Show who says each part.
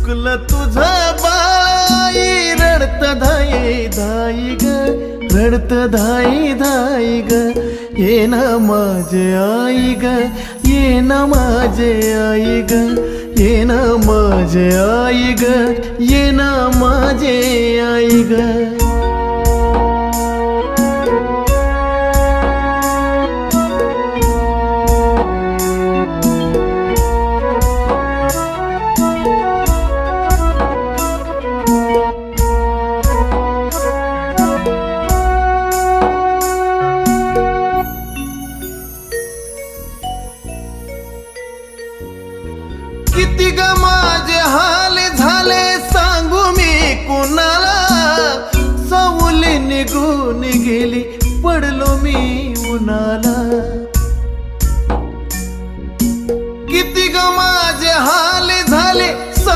Speaker 1: चुकलं तुझं बाई रडत धाई धाई ग, रडत धाई धाई ग. ये ना माझे आई ग, ये ना माझे आई ग, ये ना माझे आई ग, ये ना माझे आई ग.